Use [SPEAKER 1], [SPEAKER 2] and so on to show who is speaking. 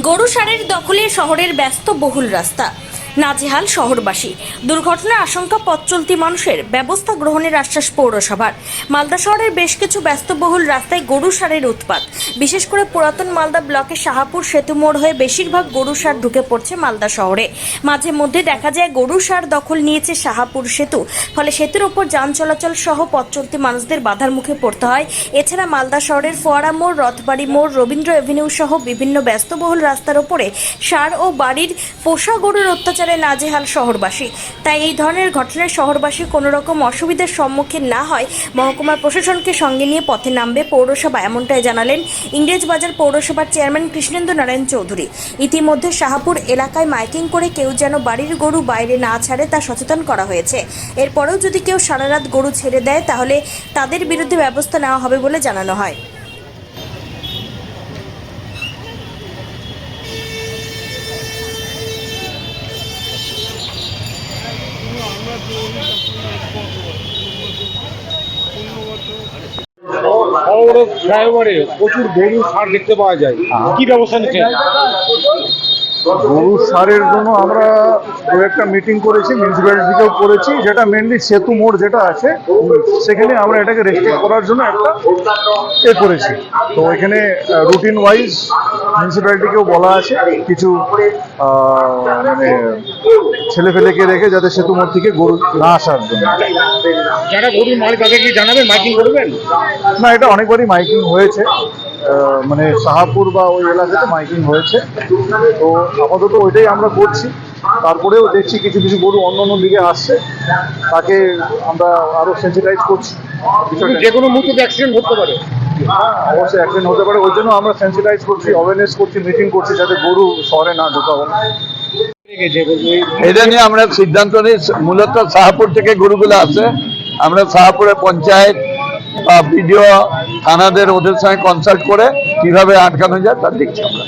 [SPEAKER 1] গরু ষাঁড়ের দখলে শহরের ব্যস্তবহুল রাস্তা, নাজেহাল শহরবাসী। দুর্ঘটনার আশঙ্কা পথ চলতি মানুষের, ব্যবস্থা গ্রহণের আশ্বাস পৌরসভার। মালদা শহরের বেশ কিছু ব্যস্তবহুল রাস্তায় গরু ষাঁড়ের উৎপাত, বিশেষ করে পুরাতন মালদা ব্লকের শাহাপুর সেতু মোড় হয়ে বেশিরভাগ গরু ষাঁড় ঢুকে পড়ছে মালদা শহরে। মাঝে মধ্যে দেখা যায় গরু ষাঁড় দখল নিয়েছে শাহাপুর সেতু, ফলে সেতুর ওপর যান চলাচল সহ পথ চলতি মানুষদের বাধার মুখে পড়তে হয়। এছাড়া মালদা শহরের ফোয়ারা মোড়, রথবাড়ি মোড়, রবীন্দ্র এভিনিউ সহ বিভিন্ন ব্যস্তবহুল রাস্তার ওপরে ষাঁড় ও বাড়ির পোষা গরুর অত্যাচারে নাজেহাল শহরবাসী। তাই এই ধরনের ঘটনায় শহরবাসী কোনো রকম অসুবিধার সম্মুখীন না হয় মহকুমা প্রশাসনকে সঙ্গে নিয়ে পথে নামবে পৌরসভা, এমনটাই জানালেন ইংরেজবাজার পৌরসভার চেয়ারম্যান কৃষ্ণেন্দু নারায়ণ চৌধুরী। ইতিমধ্যে শাহাপুর এলাকায় মাইকিং করে কেউ যেন বাড়ির গরু বাইরে না ছাড়ে তা সচেতন করা হয়েছে। এরপরেও যদি কেউ সারা রাত গরু ছেড়ে দেয় তাহলে তাদের বিরুদ্ধে ব্যবস্থা নেওয়া হবে বলে জানানো হয়।
[SPEAKER 2] ফ্লাইওভারে প্রচুর গরু ষাঁড় দেখতে পাওয়া যায়, কি ব্যবস্থা নিচ্ছেন?
[SPEAKER 3] গরু ষাঁড়ের জন্য আমরা দু একটা মিটিং করেছি, মিউনিসিপ্যালিটিতেও করেছি, যেটা মেনলি সেতু মোড় যেটা আছে সেখানে আমরা এটাকে রেস্ট্রিক্ট করার জন্য একটা করেছি। তো এখানে রুটিন ওয়াইজ মিউনিসিপ্যালিটিকেও বলা আছে কিছু মানে ছেলেফেলেকে রেখে যাতে সেতু মোড় থেকে গরু না আসার জন্য।
[SPEAKER 2] যারা গরুর মালিক তাদেরকে জানাবেন, মাইকিং করবেন?
[SPEAKER 3] না, এটা অনেকবারই মাইকিং হয়েছে, মানে শাহাপুর বা ওই এলাকাতে মাইকিং হয়েছে। তো আপাতত ওইটাই আমরা করছি। তারপরেও দেখছি কিছু কিছু গরু অন্য অন্য দিকে আসছে, তাকে আমরা আরো সেন্সিটাইজ করছি।
[SPEAKER 2] যে কোনো মুহূর্তে অ্যাক্সিডেন্ট হতে পারে।
[SPEAKER 3] অবশ্যই অ্যাক্সিডেন্ট হতে পারে, ওই জন্য আমরা সেন্সিটাইজ করছি, অ্যাওয়ারনেস করছি, মিটিং করছি যাতে গরু শহরে না ঢোকাবো।
[SPEAKER 4] এটা নিয়ে আমরা সিদ্ধান্ত নিই। মূলত শাহাপুর থেকে গরুগুলো আসে, আমরা শাহাপুরের পঞ্চায়েত বা বিডিও থানাদের ওদের সঙ্গে কনসাল্ট করে কিভাবে আটকানো যায় তা দেখছি আমরা।